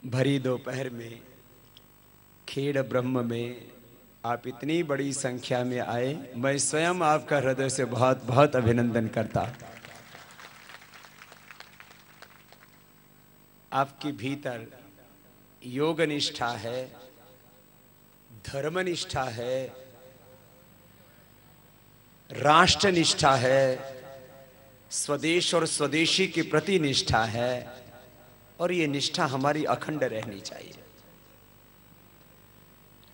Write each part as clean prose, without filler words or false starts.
भरी दोपहर में खेड़ ब्रह्म में आप इतनी बड़ी संख्या में आए, मैं स्वयं आपका हृदय से बहुत बहुत अभिनंदन करता। आपके भीतर योग निष्ठा है, धर्म निष्ठा है, राष्ट्र निष्ठा है, स्वदेश और स्वदेशी के प्रति निष्ठा है, और ये निष्ठा हमारी अखंड रहनी चाहिए।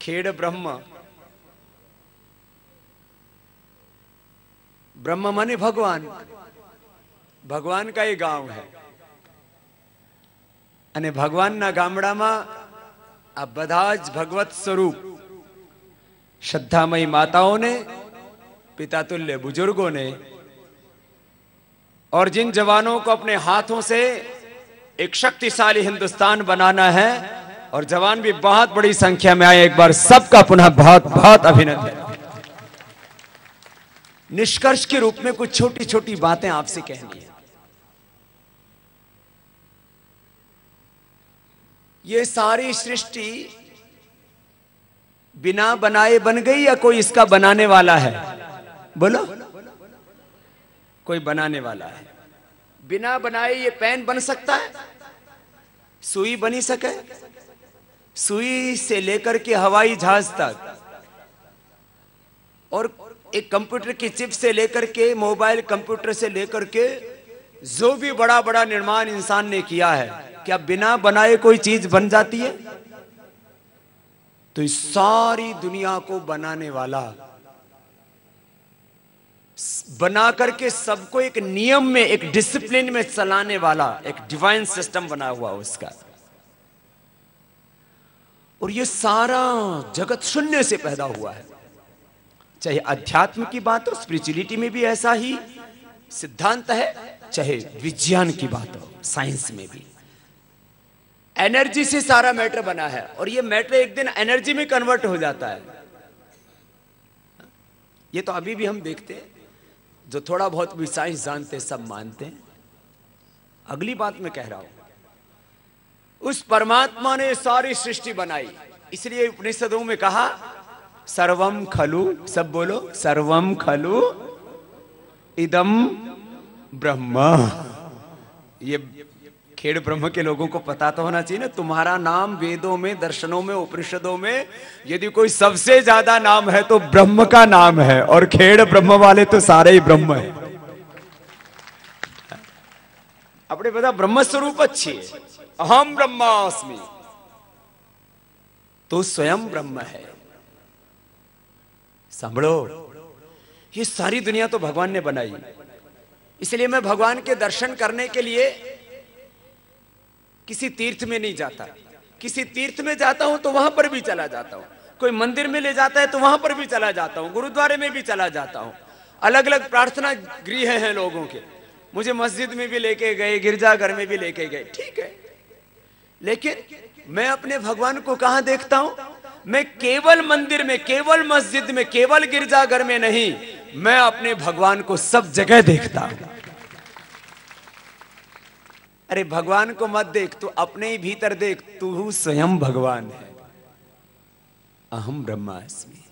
खेड़ ब्रह्म, ब्रह्म माने भगवान, भगवान का ये गांव है। અને ભગવાનના ગામડામાં આ બધા જ ભગવત સ્વરૂપ શ્રદ્ધામયી માતાઓને, पितातुल्य बुजुर्गों ने, और जिन जवानों को अपने हाथों से एक शक्तिशाली हिंदुस्तान बनाना है, और जवान भी बहुत बड़ी संख्या में आए, एक बार सबका पुनः बहुत बहुत अभिनंदन। निष्कर्ष के रूप में कुछ छोटी छोटी बातें आपसे कहनी है। ये सारी सृष्टि बिना बनाए बन गई या कोई इसका बनाने वाला है? बोलो, कोई बनाने वाला है। बिना बनाए ये पेन बन सकता है? सुई बनी सके? सुई से लेकर के हवाई जहाज तक, और एक कंप्यूटर की चिप से लेकर के मोबाइल कंप्यूटर से लेकर के जो भी बड़ा बड़ा निर्माण इंसान ने किया है, क्या बिना बनाए कोई चीज बन जाती है? तो इस सारी दुनिया को बनाने वाला, बना करके सबको एक नियम में, एक डिसिप्लिन में चलाने वाला एक डिवाइन सिस्टम बना हुआ उसका। और ये सारा जगत शून्य से पैदा हुआ है। चाहे अध्यात्म की बात हो, स्पिरिचुअलिटी में भी ऐसा ही सिद्धांत है, चाहे विज्ञान की बात हो, साइंस में भी एनर्जी से सारा मैटर बना है, और ये मैटर एक दिन एनर्जी में कन्वर्ट हो जाता है। ये तो अभी भी हम देखते हैं, जो थोड़ा बहुत भी साइंस जानते सब मानते हैं। अगली बात मैं कह रहा हूं, उस परमात्मा ने सारी सृष्टि बनाई, इसलिए उपनिषदों में कहा सर्वम खलु, सब बोलो, सर्वम खलु इदम ब्रह्म। ये खेड़ ब्रह्म के लोगों को पता तो होना चाहिए ना, तुम्हारा नाम वेदों में, दर्शनों में, उपनिषदों में यदि कोई सबसे ज्यादा नाम है तो ब्रह्म का नाम है, और खेड़ ब्रह्म वाले तो सारे ही ब्रह्म है। अपने बता ब्रह्म स्वरूप अच्छी है, अहम ब्रह्मास्मि, तो स्वयं ब्रह्म है। सांभळो, ये सारी दुनिया तो भगवान ने बनाई, इसलिए मैं भगवान के दर्शन करने के लिए किसी तीर्थ में नहीं जाता। किसी तीर्थ में जाता हूं तो वहां पर भी चला जाता हूं, कोई मंदिर में ले जाता है तो वहां पर भी चला जाता हूं, गुरुद्वारे में भी चला जाता हूं। अलग अलग प्रार्थना गृह हैं लोगों के, मुझे मस्जिद में भी लेके गए, गिरजाघर में भी लेके गए, ठीक है। लेकिन मैं अपने भगवान को कहां देखता हूं? मैं केवल मंदिर में, केवल मस्जिद में, केवल गिरजाघर में नहीं, मैं अपने भगवान को सब जगह देखता हूं। अरे भगवान को मत देख, तू अपने ही भीतर देख, तू स्वयं भगवान है। अहम ब्रह्मास्मि,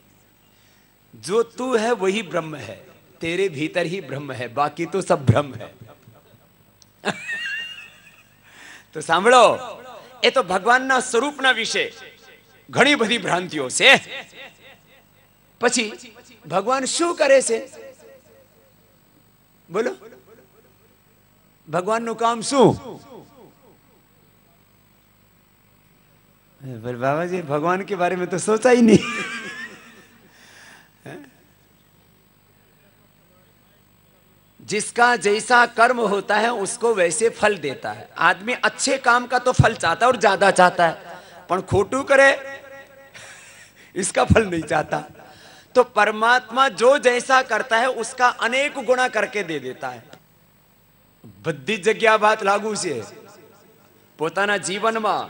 जो तू है वही ब्रह्म है, तेरे भीतर ही ब्रह्म है, बाकी तो सब भ्रम है। तो सांभळो, ये तो भगवानना स्वरूपना विषय घणी बधी भ्रांतिओ छे। પછી ભગવાન શું કરે છે? બોલો, भगवान नु काम शू? पर बाबा जी भगवान के बारे में तो सोचा ही नहीं। जिसका जैसा कर्म होता है उसको वैसे फल देता है। आदमी अच्छे काम का तो फल चाहता है और ज्यादा चाहता है, पर खोटू करे इसका फल नहीं चाहता। तो परमात्मा जो जैसा करता है उसका अनेक गुणा करके दे देता है। बधी जग्या बात लागू छे, पोताना जीवन में,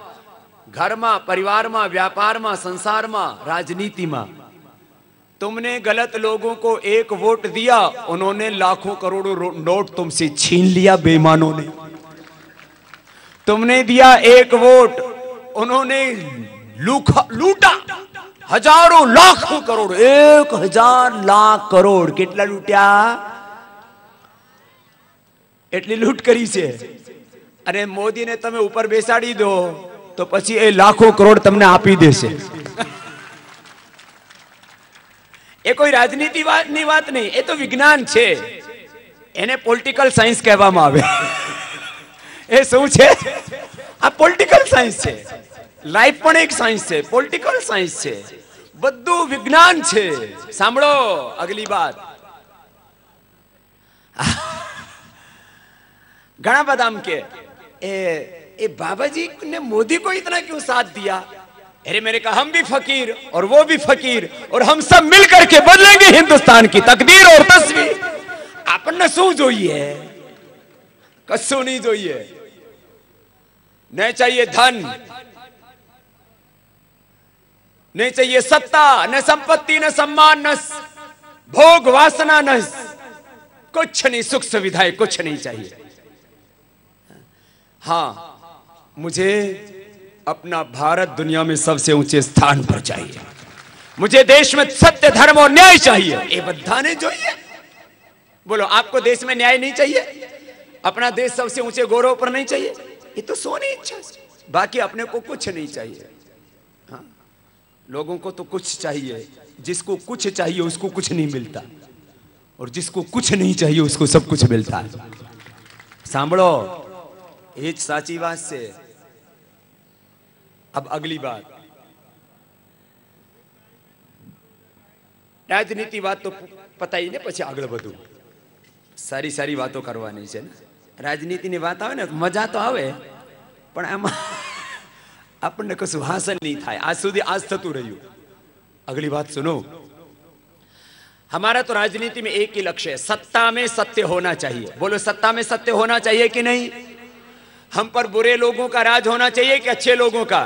घर में, परिवार में, व्यापार में, संसार में, राजनीति में। तुमने गलत लोगों को एक वोट दिया, उन्होंने लाखों करोड़ों नोट तुमसे छीन लिया बेईमानों ने। तुमने दिया एक वोट, उन्होंने लूटा हजारों लाखों करोड़, 1000 लाख करोड़ કેટલા લૂટ્યા, એટલી લૂંટ કરી છે. અને મોદીને તમે ઉપર બેસાડી દો તો પછી એ લાખો કરોડ તમને આપી દેશે. એ કોઈ રાજનીતિની વાત નહીં, એ તો વિજ્ઞાન છે, એને પોલિટિકલ સાયન્સ કહેવામાં આવે. એ શું છે? આ પોલિટિકલ સાયન્સ છે. લાઈફ પણ એક સાયન્સ છે, પોલિટિકલ સાયન્સ છે, બધું વિજ્ઞાન છે. સાંભળો અગલી બાત. घना बदाम के ए बाबा जी ने मोदी को इतना क्यों साथ दिया? अरे मैंने कहा हम भी फकीर और वो भी फकीर और हम सब मिलकर के बदलेंगे हिंदुस्तान की तकदीर और तस्वीर. आपने शू जोईए? कशु नहीं जोईए. नहीं चाहिए धन, नहीं चाहिए सत्ता, न संपत्ति, न सम्मान, न भोग वासना, न कुछ नहीं, सुख सुविधाएं कुछ नहीं चाहिए. हाँ, मुझे अपना भारत दुनिया में सबसे ऊंचे स्थान पर चाहिए. मुझे देश में सत्य, धर्म और न्याय चाहिए. ये बधाने જોઈએ. बोलो, आपको देश में न्याय नहीं चाहिए? अपना देश सबसे ऊंचे गौरव पर नहीं चाहिए? ये तो सोनी इच्छा है. बाकी अपने को कुछ नहीं चाहिए. हाँ, लोगों को तो कुछ चाहिए. जिसको कुछ चाहिए उसको कुछ नहीं मिलता, और जिसको कुछ नहीं चाहिए उसको सब कुछ मिलता है. सांभळो, ये साची बात से. अब अगली बात, राजनीति बात तो पता ही नहीं, પછી આગળ બધું સારી સારી વાતો કરવાની છે ને. રાજનીતિની વાત આવે ને મજા તો આવે, પણ આમાં આપણને કશું હાંસલ નહીં થાય. આજ સુધી આજ થતું રહ્યું. अगली बात सुनो. हमारा तो राजनीति में एक ही लक्ष्य है, सत्ता में सत्य होना चाहिए. बोलो, सत्ता में सत्य होना चाहिए कि नहीं? हम पर बुरे लोगों का राज होना चाहिए कि अच्छे लोगों का?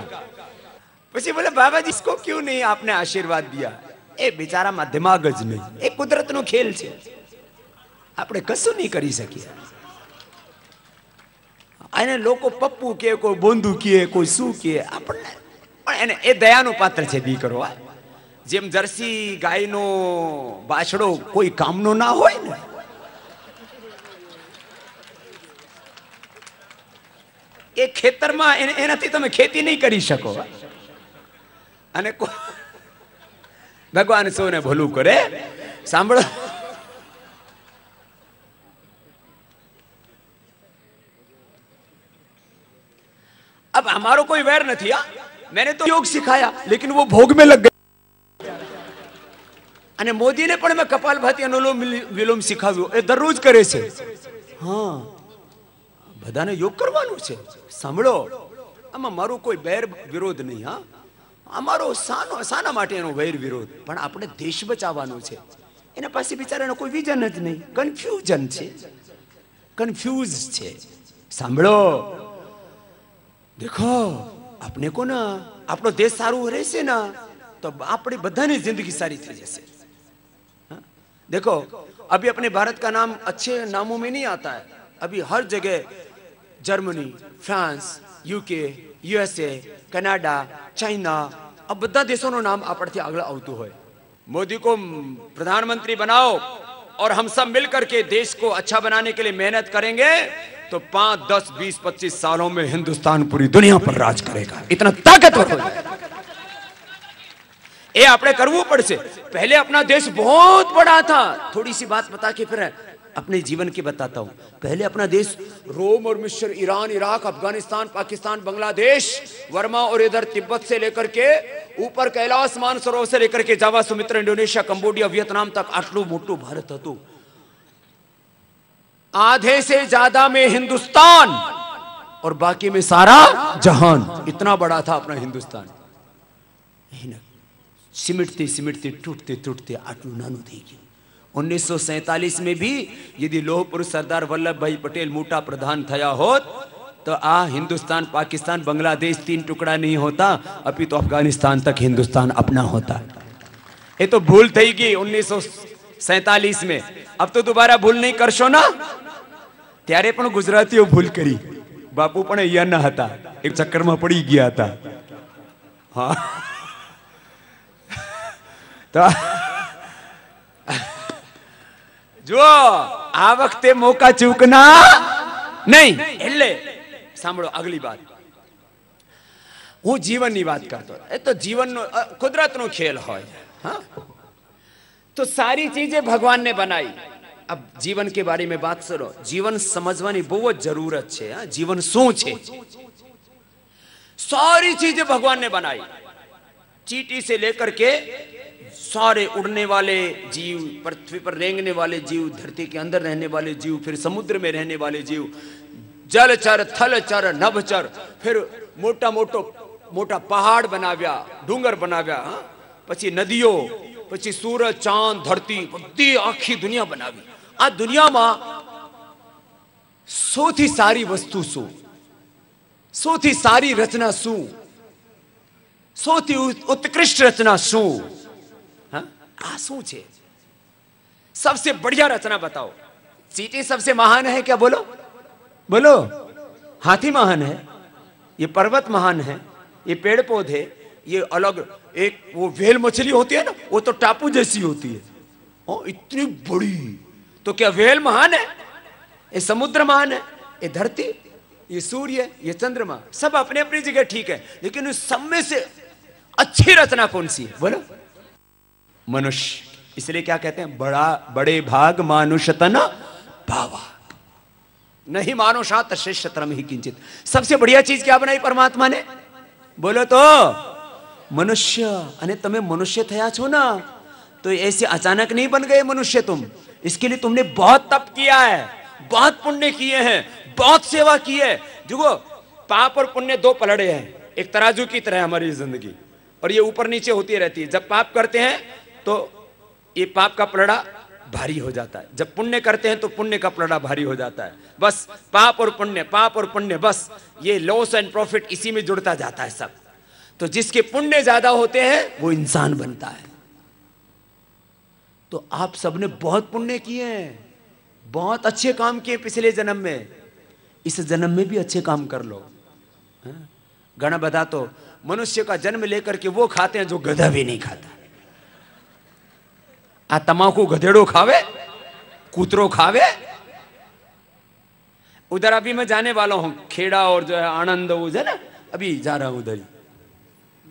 પછી બોલે બાબા जी इसको क्यों नहीं आपने आशीर्वाद दिया? એ બિચારામાં દિમાગ જ નહીં. એ કુદરતનો ખેલ છે, આપણે કશું નહીં કરી શકીએ. અને લોકો પપ્પુ કે કોઈ બોંધુ કે કોઈ શું કે, આપણને પણ એને એ દયાનું પાત્ર છે દીકરો. જેમ જર્સી ગાયનો બાછડો કોઈ કામનો ના હોય ને, એ ખેતરમાં એનાથી તમે ખેતી નહીં કરી શકો. અને ભગવાન સૌને ભલું કરે. સાંભળો, अब हमारो कोई वैर नहीं. मैंने तो योग सिखाया, लेकिन वो भोग में लग गए. અને મોદીને પણ મેં કપાલભાતિ અનુલોમ વિલોમ શીખવ્યું, એ દરરોજ કરે છે. હા, બધાને યોગ કરવાનું છે. સાંભળો, આમાં મારું કોઈ બેર વિરોધ નહીં. હા, અમારો શાના માટેનો વૈર વિરોધ, પણ આપણે દેશ બચાવવાનો છે. એના પાસે બિચારાનો કોઈ વિઝન જ નહીં, કન્ફ્યુઝન છે, કન્ફ્યુઝ છે. સાંભળો, देखो, अपने को ना अपनो देश सारू रहेसे ना तो अपनी बधानी जिंदगी सारी थी जैसे. देखो, अभी अपने भारत का नाम अच्छे नामों में नहीं आता है. अभी हर जगह Germany, France, UK, USA, Canada, China, अब બધા દેશોનો નામ આપણથી આગળ આવતું હોય. मोदी को प्रधानमंत्री बनाओ और हम सब मिलकर के देश को अच्छा बनाने के लिए मेहनत करेंगे तो 5, 10, 20, 25 सालों में हिंदुस्तान पूरी दुनिया पर राज करेगा. इतना ताकतवर हो जाएगा. ये आपने करवू पड़से. पहले अपना देश बहुत बड़ा था. थोड़ी सी बात बता के फिर अपने जीवन की बताता हूं. पहले अपना देश रोम और मिस्र, ईरान, इराक, अफगानिस्तान, पाकिस्तान, बांग्लादेश, वर्मा और इधर तिब्बत से लेकर के ऊपर कैलाश मानसरोवर से लेकर के जावा, सुमित्रा, इंडोनेशिया, कंबोडिया, वियतनाम तक आटलू मोटू भारत હતું. आधे से ज्यादा में हिंदुस्तान और बाकी में सारा जहान. इतना बड़ा था अपना हिंदुस्तान. सिमटते सिमटते टूटते टूटते आटलू नानू થઈ ગયું. 1947 में भी यदि लोह पुरुष सरदार वल्लभ भाई पटेल मोटा प्रधान थया होत तो आ हिंदुस्तान, पाकिस्तान, बांग्लादेश 3 टुकड़ा नहीं होता. अभी तो अफगानिस्तान तक हिंदुस्तान अपना होता. ये तो भूल थी गई 1947 में. अब तो दोबारा भूल नहीं करशो ना. त्यारे पण गुजरातीओ भूल करी. बापू पण अहींयाना हता, एक चक्कर में पड़ी गया था. हाँ तो જો આ વખતે મોકા ચૂકના નહીં. એટલે સાંભળો આગલી વાત. હું જીવનની વાત કરતો. એ તો જીવનનો કુદરતનો ખેલ હોય. हाँ तो सारी चीजें भगवान ने बनाई. अब जीवन के बारे में बात करो. जीवन समझवानी बहुत जरूरत है. जीवन શું છે? सारी चीजें भगवान ने बनाई. चींटी से लेकर के सारे उड़ने वाले जीव, पृथ्वी पर रेंगने वाले जीव, धरती के अंदर रहने वाले जीव, फिर समुद्र में रहने वाले जीव, जलचर, थलचर, नभचर, फिर मोटा मोटा पहाड़ बनाव्या, डूंगर बनाव्या, પછી નદીઓ, પછી સૂરજ, ચાંદ, ધરતી, બધી આખી દુનિયા બનાવી. આ દુનિયામાં સૌથી સારી વસ્તુ શું? સૌથી સારી રચના શું? સૌથી ઉત્કૃષ્ટ રચના શું? आ શું છે? सबसे बढ़िया रचना बताओ. चींटी सबसे महान है क्या? बोलो बोलो. हाथी महान है, ये पर्वत महान है, ये पेड़ पौधे, ये अलग एक वो व्हेल मछली होती है ना, वो तो टापू जैसी होती है. इतनी बड़ी. तो क्या व्हेल महान है? ये समुद्र महान है, ये धरती, ये सूर्य, ये चंद्रमा, सब अपने अपनी जगह ठीक है. लेकिन उस सब में से अच्छी रचना कौन सी है? बोलो. मनुष्य. इसलिए क्या कहते हैं? बड़े भाग मानुष तन भावा, नहीं मानुषात श्रेष्ठतरम ही किंचित. सबसे बढ़िया चीज क्या बनाई परमात्मा ने? बोलो तो. मनुष्य. अने तुम्हें मनुष्य थया छो ना, तो ऐसे अचानक नहीं बन गए मनुष्य तुम. इसके लिए तुमने बहुत तप किया है, बहुत पुण्य किए हैं, बहुत सेवा की है. देखो पाप और पुण्य दो पलड़े हैं, एक तराजू की तरह हमारी जिंदगी, और ये ऊपर नीचे होती रहती है. जब पाप करते हैं तो ये पाप का पलड़ा भारी हो जाता है, जब पुण्य करते हैं तो पुण्य का पलड़ा भारी हो जाता है. बस पाप और पुण्य, पाप और पुण्य, बस ये लॉस एंड प्रॉफिट इसी में जुड़ता जाता है सब. तो जिसके पुण्य ज्यादा होते हैं वो इंसान बनता है. तो आप सबने बहुत पुण्य किए हैं, बहुत अच्छे काम किए पिछले जन्म में. इस जन्म में भी अच्छे काम कर लो. घना बता तो मनुष्य का जन्म लेकर के वो खाते हैं जो गधा भी नहीं खाता. आ तमाकू गधेड़ो खावे, कूतरो खावे. उधर अभी मैं जाने वाला हूं, खेड़ा और जो है आनंद, वो है ना, अभी जा रहा हूं उधर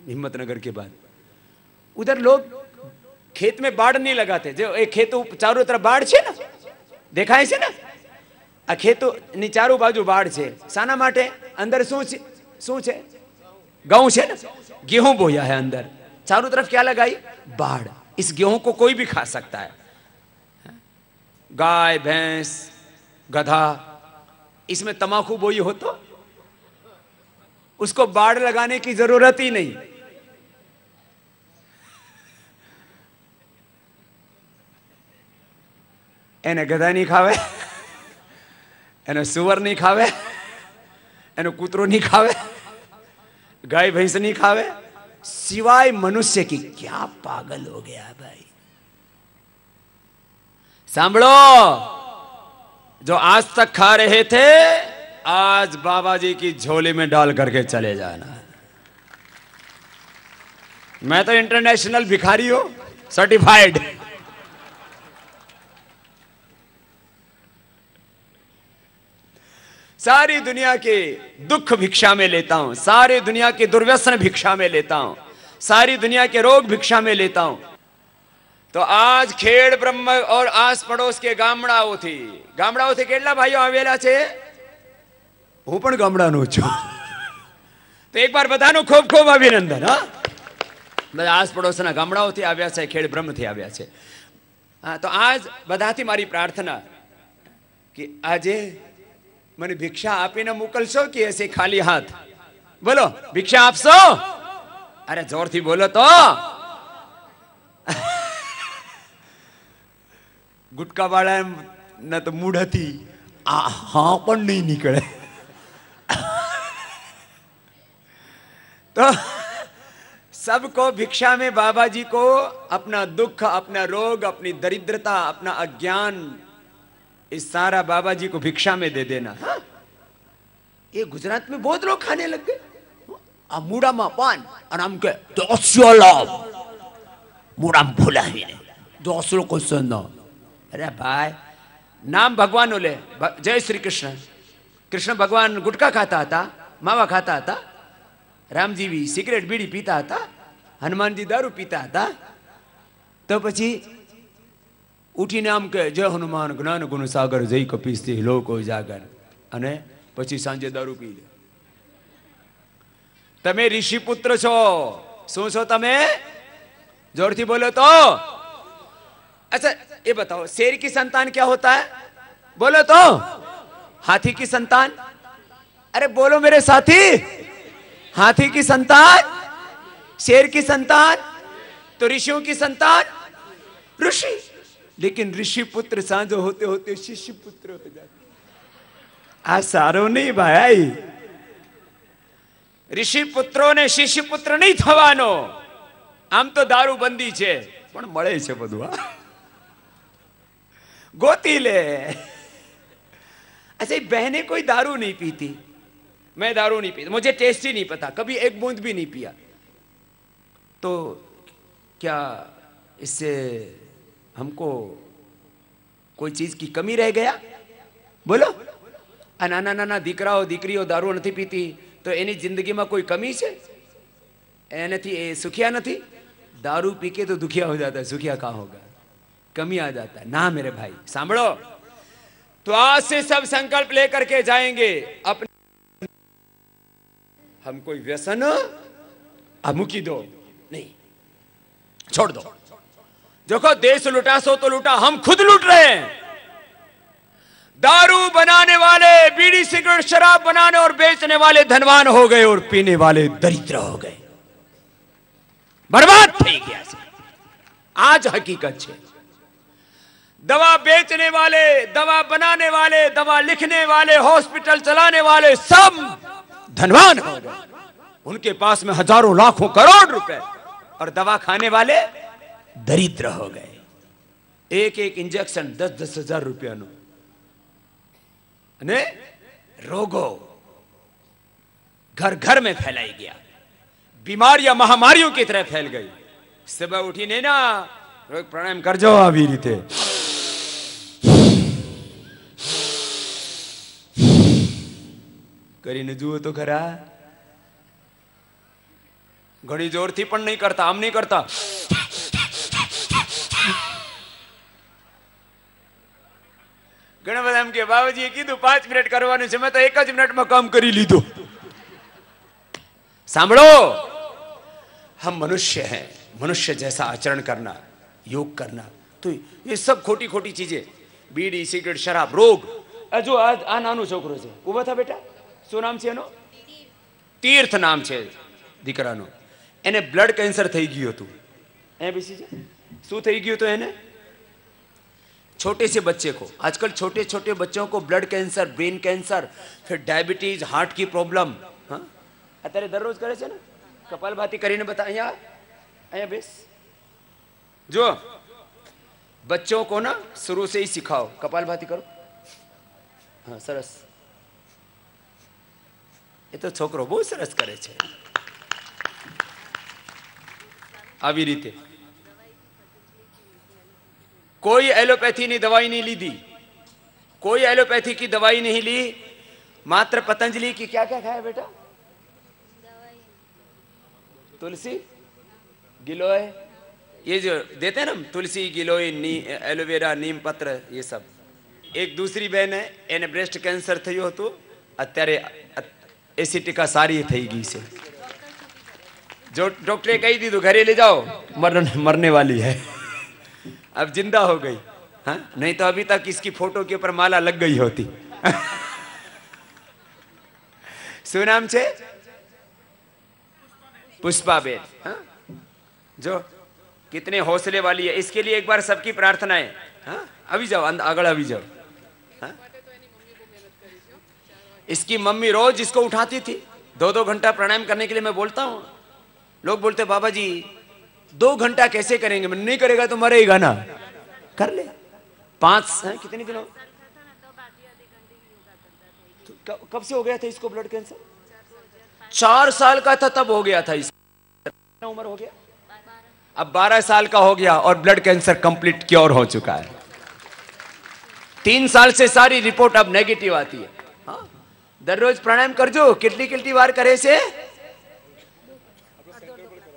हिम्मतनगर के बाद. उधर लोग खेत में बाड़ नहीं लगाते. जो एक खेत चारों तरफ बाड़ छे ना, देखा है ना? आ खेतो ની ચારો બાજુ બાડ છે. શાના માટે? અંદર શું છે? गेहूं છે ને, गेहूं बोया है अंदर. चारों तरफ क्या लगाई? बाड़. इस गेहूं को कोई भी खा सकता है, गाय, भैंस, गधा. इसमें तमाकू बोई हो तो उसको बाड़ लगाने की जरूरत ही नहीं. એને ગધા નહીં ખાવે, એને સુવર नहीं खावे, એનો કૂતરો नहीं खावे, गाय भैंस नहीं खावे, सिवाय मनुष्य की. क्या पागल हो गया भाई. सांभळो, जो आज तक खा रहे थे, आज बाबा जी की झोली में डाल करके चले जाना. मैं तो इंटरनेशनल भिखारी हूं, सर्टिफाइड. सारी दुनिया के दुख भिक्षा में लेता हूं, सारी दुनिया के दुर्व्यसन भिक्षा में लेता हूं, सारी दुनिया के रोग भिक्षा में लेता हूं. तो आज खेड़ ब्रह्म और आस पड़ोस के गामડાઓથી કેટલા ભાઈઓ આવેલા છે? હું પણ ગામડાનો છું. તો એક વાર બધાનું ખૂબ ખૂબ અભિનંદન. હા, બધા આસ પડોશના ગામડાઓથી આવ્યા છે, ખેડ બ્રહ્મથી આવ્યા છે. હા, તો આજ બધાથી મારી પ્રાર્થના કે આજે મને ભિક્ષા આપીને મોકલશો કે એસે ખાલી હાથ? બોલો, ભિક્ષા આપશો? અરે જોરથી બોલો તો. ગુટકા વાળા ના તો મૂઢથી હા પણ નહીં નીકળે. तो सबको भिक्षा में बाबा जी को अपना दुख, अपना रोग, अपनी दरिद्रता, अपना अज्ञान, इस सारा बाबा जी को भिक्षा में दे देना. हाँ? ये गुजरात में बहुत लोग खाने लग गए. આ મૂડામાં પાન અને આમ કે દોસ્યો મૂડામાં ભૂલાવીને દોસરો કોઈ ન. અરે ભાઈ નામ ભગવાનનું લે. જય શ્રી કૃષ્ણ. કૃષ્ણ ભગવાન ગુટકા ખાતા હતા, માવા ખાતા હતા, રામજી સિગરેટ બીડી પીતા હતા, હનુમાનજી દારૂ પીતા હતા. તો પછી ઉઠીને આમ કે જય હનુમાન જ્ઞાન ગુણ સાગર જય કપીસથી લોકો જાગર, અને પછી સાંજે દારૂ પી લે. તમે ઋષિ પુત્ર છો. શું છો તમે? जोर बोलो तो. अच्छा ये बताओ, शेर की संतान क्या होता है? बोलो तो. हाथी की संतान? अरे बोलो मेरे साथी. हाथी की संतान, शेर की संतान, तो ऋषियों की संतान ऋषि. लेकिन ऋषि पुत्र सांझो होते होते शिष्य पुत्र हो जाते. आ सारो नहीं भाई. ऋषि पुत्रों ने शिष्य पुत्र नहीं थवानो. आम तो दारू बंदी छे पण मळे छे बधुं. गोती ले. अच्छा बहने कोई दारू नहीं पीती, मैं दारू नहीं पीता, मुझे टेस्ट ही नहीं पता, कभी एक बूंद भी नहीं पिया. तो क्या इससे हमको कोई चीज की कमी रह गया? बोलो. नाना नाना दीकराओ दीकरीओ दारू नहीं पीती तो एनी जिंदगी में कोई कमी है? एनाथी सुखिया नहीं? दारू पी के तो दुखिया हो जाता है, सुखिया कहाँ होगा? कमी आ जाता है ना मेरे भाई. सांभळो. तो आज से सब संकल्प लेकर के जाएंगे अपने. हम कोई व्यसन मुकी दो नहीं, छोड़ दो. देखो देश लुटा सो तो लुटा, हम खुद लूट रहे हैं. दारू बनाने वाले, बीड़ी सिगरेट शराब बनाने और बेचने वाले धनवान हो गए और पीने वाले दरिद्र हो गए. बर्बाद થઈ ગયા છે. आज हकीकत है. दवा बेचने वाले, दवा बनाने वाले, दवा लिखने वाले, हॉस्पिटल चलाने वाले सब धनवान हो गए. उनके पास में हजारों लाखों करोड़ रुपए, और दवा खाने वाले दरिद्र हो गए. एक एक इंजेक्शन 10-10 हजार रुपया नो. ने रोगो घर घर में फैलाई गया. बीमारियां महामारियों की तरह फैल गई. सुबह उठी नहीं ना, रोज प्राणायाम कर जाओ. આવી રીતે કરીને જુઓ તો ખરા. ઘણી જોરથી પણ નહીં કરતા, આમ નહીં કરતા. ઘણા બધા એમ કે બાબાજીએ કીધું 5 મિનિટ કરવાનું છે, મેં તો 1 જ મિનિટમાં કામ કરી લીધું. सांभळो. हम मनुष्य हैं, मनुष्य जैसा आचरण करना, योग करना, तो ये सब खोटी खोटी चीजें, बीड़ी सिगरेट शराब रोग. जो आ नानो छोकरो छे, उभा था बेटा, શું નામ છે એનો? तीर्थ नाम છે દીકરાનો. એને બ્લડ કેન્સર થઈ ગયું હતું. એ બેસી છે. શું થઈ ગયું હતું એને? छोटे से बच्चे को, आजकल छोटे छोटे बच्चों को ब्लड कैंसर, ब्रेन कैंसर, फिर डायबिटीज, हार्ट की प्रॉब्लम. हाँ अत्यारे दररोज करे छे ने. कपालभाती करीने बता. अहींया अहींया बेस. जो बच्चों को ना शुरू से ही सिखाओ, कपालभाती करो. हाँ सरस. ये तो छोकरो बहुत सरस करे छे. આવી રીતે कोई एलोपैथी ની दवाई नहीं ली दी, कोई एलोपैथी की दवाई नहीं ली, मात्र पतंजलि की. क्या क्या खाया बेटा? तुलसी गिलोय, ये जो देते हैं ना तुलसी गिलोय, एलोवेरा, नीम पत्र, ये सब. एक दूसरी बहन है, એને ब्रेस्ट कैंसर થયું હતું, અત્યારે एसिटिका सारी થઈ ગઈ છે. जो डॉक्टरे कही दी तो घरे ले जाओ, मरने वाली है, अब जिंदा हो गई. हाँ नहीं तो अभी तक इसकी फोटो के ऊपर माला लग गई होती. શું નામ છે? पुष्पाबेन. हाँ जो कितने हौसले वाली है. इसके लिए एक बार सबकी प्रार्थना है. हाँ अभी जाओ, आगळ अभी जाओ. हाँ? इसकी मम्मी रोज इसको उठाती थी. 2-2 घंटा प्राणायाम करने के लिए मैं बोलता हूँ. लोग बोलते बाबा जी 2 घंटा कैसे करेंगे? मैं नहीं करेगा तो मरेगा ना. कर ले. 5 है कितने दिनों? तो कब से हो गया था इसको ब्लड कैंसर? 4 साल का था तब हो गया था, इस उम्र हो गया, अब 12 साल का हो गया और ब्लड कैंसर कंप्लीट क्योर हो चुका है। 3 साल से सारी रिपोर्ट अब नेगेटिव आती है। हाँ? दररोज प्राणायाम करजो, कितनी बार करे से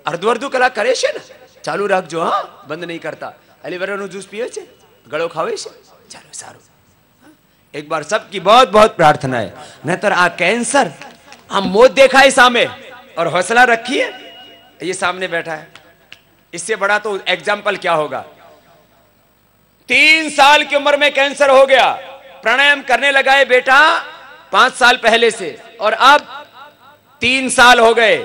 अर्धवर्धु कला करे છે ને, ચાલુ રાખજો। હા, બંધ નહીં કરતા। એલોવેરાનો જ્યુસ પીએ છે, ગળો ખાવે છે, ચાલો સારું। एक बार सबकी बहुत बहुत प्रार्थना है, नहींतर आ कैंसर आ मौत देखा है सामने और हौसला रखिए, ये सामने बैठा है, इससे बड़ा तो एग्जाम्पल क्या होगा। 3 साल की उम्र में कैंसर हो गया, प्राणायाम करने लगा है बेटा 5 साल पहले से, और अब 3 साल हो गए,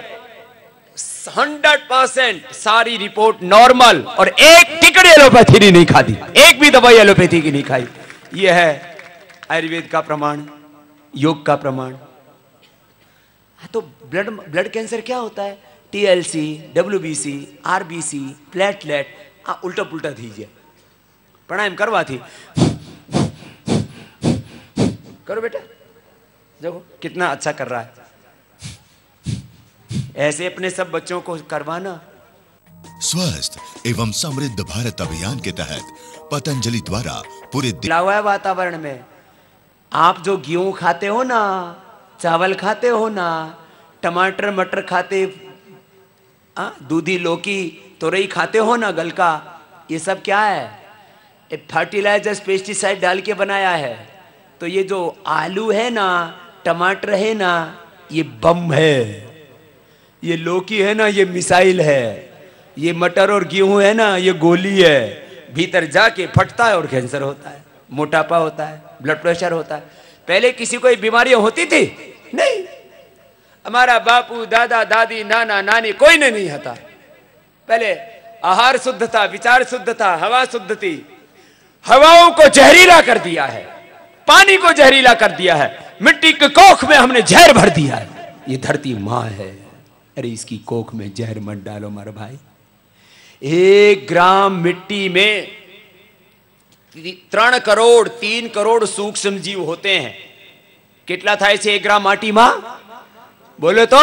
100% सारी रिपोर्ट नॉर्मल, और एक टिकट एलोपैथी नहीं खाती, एक भी दवाई एलोपैथी की नहीं खाई। यह है आयुर्वेद का प्रमाण, योग का प्रमाण। तो ब्लड कैंसर क्या होता है, टीएलसी, डब्ल्यूबीसी, आरबीसी, प्लेटलेट, उल्टा पुल्टा दीजिए। प्राणायाम करवा थी, करो बेटा, देखो कितना अच्छा कर रहा है। ऐसे अपने सब बच्चों को करवाना। स्वस्थ एवं समृद्ध भारत अभियान के तहत पतंजलि द्वारा पूरे हुआ है वातावरण में। आप जो गेहूं खाते हो ना, चावल खाते हो ना, टमाटर मटर खाते, दूधी लौकी तोरई खाते हो ना, गलका, ये सब क्या है, फर्टिलाइजर्स पेस्टिसाइड डाल के बनाया है। तो ये जो आलू है ना, टमाटर है ना, ये बम है, ये लौकी है ना, ये मिसाइल है, ये मटर और गेहूं है ना, ये गोली है, भीतर जाके फटता है और कैंसर होता है, मोटापा होता है, ब्लड प्रेशर होता है। पहले किसी को बीमारियां होती थी नहीं, हमारा बापू दादा दादी नाना नानी कोई ने नहीं था। पहले आहार शुद्ध था, विचार शुद्ध था, हवा शुद्ध थी। हवाओं को जहरीला कर दिया है, पानी को जहरीला कर दिया है, मिट्टी के कोख में हमने जहर भर दिया है। ये धरती मां है, अरे इसकी कोख में जहर मत डालो मारे भाई। 1 ग्राम मिट्टी में 3 करोड़ सूक्ष्म जीव होते हैं। कितना था इसे 1 ग्राम माटी मां, बोले तो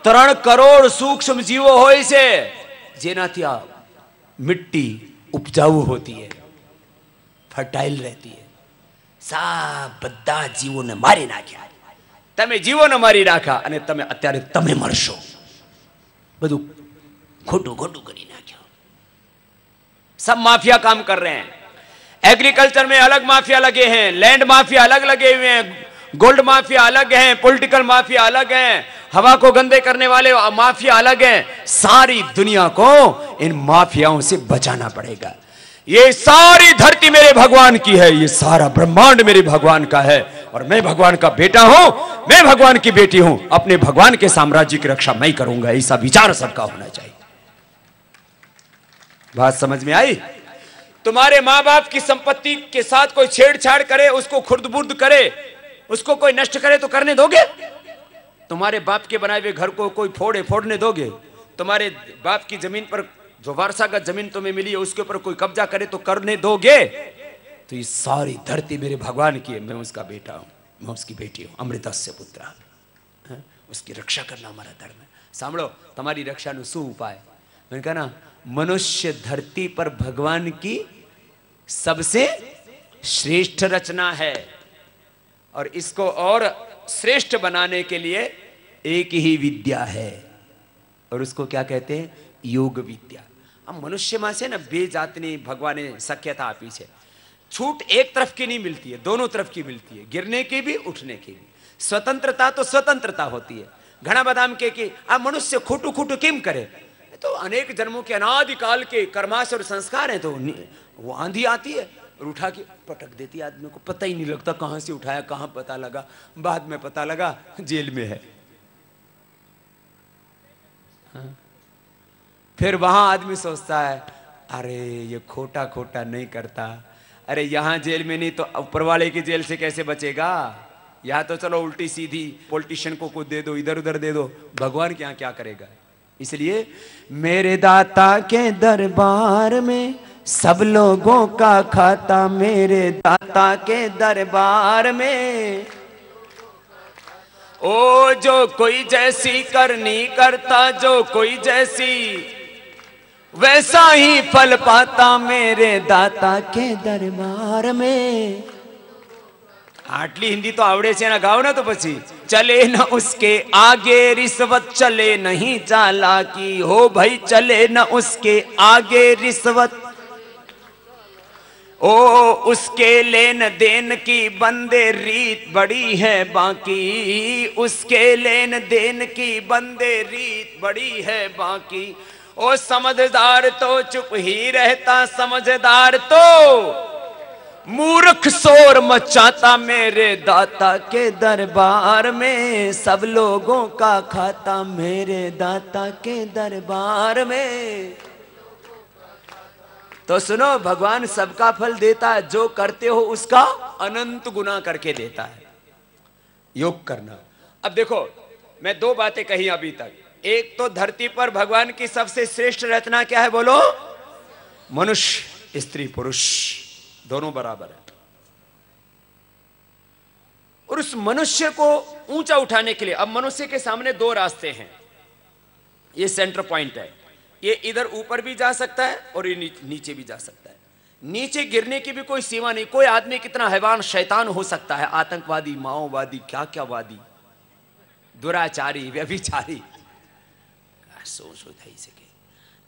3 करोड़ सूक्ष्म जीवो होय છે, જેનાથી આ મિટ્ટી ઉપજાऊ होती है, फर्टाइल रहती है। सा બધા જીવોને મારી નાખ્યા, તમે જીવોને મારી નાખા અને તમે અત્યારે તમે મરશો, બધું खोटू खोटू करी नाख्यो। सब माफिया काम कर रहे हैं। एग्रीकल्चर में अलग माफिया लगे हैं, लैंड माफिया अलग लगे हुए हैं, गोल्ड माफिया अलग हैं, पॉलिटिकल माफिया अलग हैं, हवा को गंदे करने वाले माफिया अलग हैं। सारी दुनिया को इन माफियाओं से बचाना पड़ेगा। ये सारी धरती मेरे भगवान की है, ये सारा ब्रह्मांड मेरे भगवान का है, और मैं भगवान का बेटा हूं, मैं भगवान की बेटी हूं। अपने भगवान के साम्राज्य की रक्षा मैं करूंगा, ऐसा विचार सबका होना चाहिए। बात समझ में आई? तुम्हारे माँ बाप की संपत्ति के साथ कोई छेड़छाड़ करे, उसको खुर्द-बुर्द करे, उसको कोई नष्ट करे तो करने दोगे? तुम्हारे बाप के बनाए हुए घर को कोई फोड़ने दोगे? तुम्हारे बाप की जमीन पर जो वारसागत जमीन तुम्हें मिली है उसके ऊपर कोई कब्जा करे तो करने दोगे? तो ये सारी धरती मेरे भगवान की है, मैं उसका बेटा हूं, मैं उसकी बेटी हूं, अमृतस्य पुत्र। उसकी रक्षा करना हमारा धर्म है। सांभळो, तुम्हारी रक्षा नु शुं उपाय? मैंने कहा ना, मनुष्य धरती पर भगवान की सबसे श्रेष्ठ रचना है, और इसको और श्रेष्ठ बनाने के लिए एक ही विद्या है, और उसको क्या कहते हैं? योग विद्या। अब मनुष्य में से ना बे जातनी भगवाने शक्यता आपी है। छूट एक तरफ की नहीं मिलती है, दोनों तरफ की मिलती है, गिरने की भी उठने की भी। स्वतंत्रता तो स्वतंत्रता होती है। घना बदाम के कि आ मनुष्य खोटू खोटू किम करे, तो अनेक जन्मों के अनादिकाल के कर्माश और संस्कार हैं। तो वो आंधी आती है और उठा के पटक देती है, आदमी को पता ही नहीं लगता कहां से उठाया, कहां पता लगा, बाद में पता लगा जेल में है। हाँ? फिर वहां आदमी सोचता है, अरे ये खोटा खोटा नहीं करता, अरे यहां जेल में नहीं तो ऊपर वाले की जेल से कैसे बचेगा? यहाँ तो चलो उल्टी सीधी पॉलिटिशियन को कुछ दे दो, इधर उधर दे दो, भगवान के यहाँ क्या करेगा? इसलिए मेरे दाता के दरबार में सब लोगों का खाता, मेरे दाता के दरबार में ओ जो कोई जैसी करनी करता, जो कोई जैसी वैसा ही फल पाता मेरे दाता के दरबार में। आटली हिंदी तो आवड़े छे ना, गाओ ना तो पछी। चले न उसके आगे रिश्वत, चले नहीं चालाकी, हो भाई चले न उसके आगे रिश्वत। ओ उसके लेन देन की बंदे रीत बड़ी है बाकी, उसके लेन देन की बंदे रीत बड़ी है बाकी। ओ समझदार तो चुप ही रहता, समझदार तो मूर्ख शोर मचाता मेरे दाता के दरबार में। सब लोगों का खाता मेरे दाता के दरबार में। तो सुनो, भगवान सबका फल देता है, जो करते हो उसका अनंत गुना करके देता है। योग करना। अब देखो, मैं दो बातें कही अभी तक। एक तो धरती पर भगवान की सबसे श्रेष्ठ रचना क्या है बोलो? मनुष्य, स्त्री पुरुष दोनों बराबर है। और उस मनुष्य को ऊंचा उठाने के लिए अब मनुष्य के सामने दो रास्ते हैं। ये सेंटर पॉइंट है, ये इधर ऊपर भी जा सकता है और ये नीचे भी जा सकता है। नीचे गिरने की भी कोई सीमा नहीं। कोई आदमी कितना हैवान शैतान हो सकता है, आतंकवादी, माओवादी, क्या क्या वादी, दुराचारी, व्यभिचारी, सोच ही सके।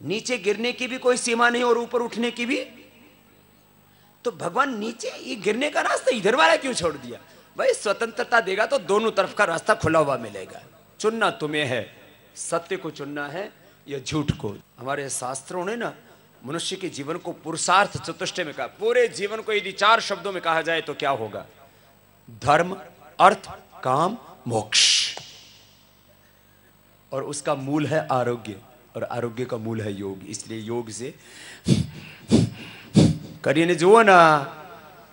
नीचे गिरने की भी कोई सीमा नहीं और ऊपर उठने की भी। तो भगवान नीचे ये गिरने का रास्ता इधर वाला क्यों छोड़ दिया? भाई स्वतंत्रता देगा तो दोनों तरफ का रास्ता खुला हुआ मिलेगा। चुनना तुम्हें है, सत्य को चुनना है या झूठ को। हमारे शास्त्रों ने ना मनुष्य के जीवन को पुरुषार्थ चतुष्टय में कहा। पूरे जीवन को यदि 4 शब्दों में कहा जाए तो क्या होगा? धर्म, अर्थ, काम, मोक्ष। और उसका मूल है आरोग्य, और आरोग्य का मूल है योग। इसलिए योग से करिए जुओ ना,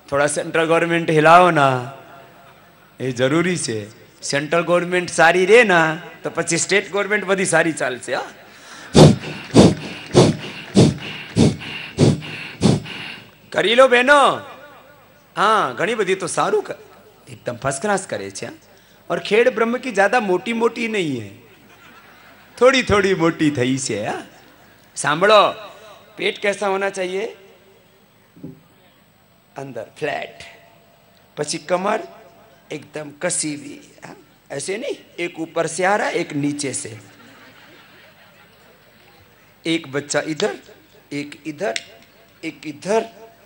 थोड़ा सेंट्रल गवर्नमेंट हिलाओ ना, ये जरूरी से। सेंट्रल गवर्नमेंट सारी रे ना तो પછી સ્ટેટ ગવર્નમેન્ટ બધી સારી ચાલશે। હા, કરી લો બહેનો। हाँ, घनी बधी तो सारू एकदम फर्स्ट क्लास करे छे। और खेड़ ब्रह्म की ज्यादा मोटी मोटी नहीं है, थोड़ी थोड़ी मोटी थई छे। सांभळो, पेट कैसा होना चाहिए? अंदर फ्लैट, પછી कमर एकदम कसी हुई, ऐसे नहीं, एक ऊपर से आ रहा है एक नीचे से। एक बच्चा इधर, एक इधर, एक इधर,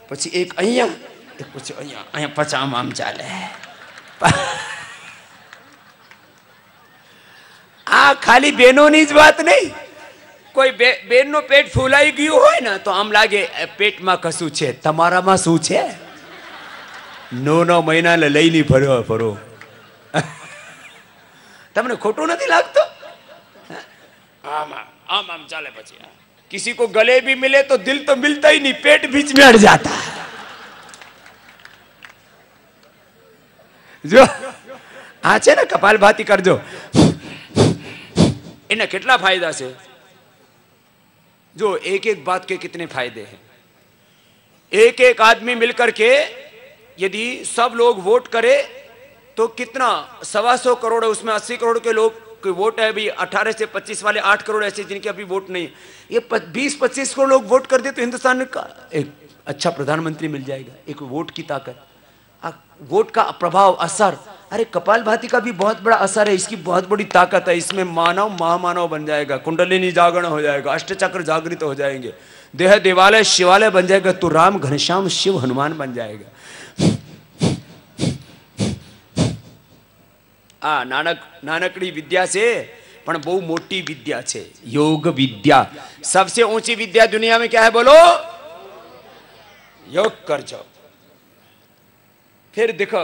પછી એક અહીંયા, એક પછી અહીંયા, અહીંયા પચામ આમ ચાલે। આ ખાલી બહેનોની જ વાત નહીં। કોઈ બેનનો પેટ ફૂલાઈ ગયું હોય ને તો આમ લાગે પેટમાં કશું છે। તમારામાં શું છે? 9 મહિના લઈને ફરો। તમને ખોટું નથી લાગતું? આમ આમ આમ ચાલે। પછી किसी को गले भी मिले तो दिल तो मिलता ही नहीं, पेट बीच में अड़ जाता है। जो आ छे ने कपालभाती करजो, इन्हें कितना फायदा से। जो एक एक बात के कितने फायदे हैं। एक एक आदमी मिलकर के यदि सब लोग वोट करे तो कितना 125 करोड़ है, उसमें 80 करोड़ के लोग कोई वोट है। अभी 18 से 25 वाले 8 करोड़ ऐसे जिनके अभी वोट नहीं। ये 20-25 करोड़ लोग वोट कर दे तो हिंदुस्तान का एक अच्छा प्रधानमंत्री मिल जाएगा। एक वोट की ताकत, वोट का प्रभाव, असर। अरे कपालभाती का भी बहुत बड़ा असर है, इसकी बहुत बड़ी ताकत है। इसमें मानव महामानव बन जाएगा, कुंडलिनी जागरण हो जाएगा, अष्टचक्र जागृत हो जाएंगे, देह देवालय शिवालय बन जाएगा, तो राम घनश्याम शिव हनुमान बन जाएगा। नानकड़ी विद्या से पण बहु मोटी विद्या छे, योग विद्या। सबसे ऊंची विद्या दुनिया में क्या है बोलो? योग कर जाओ। फिर देखो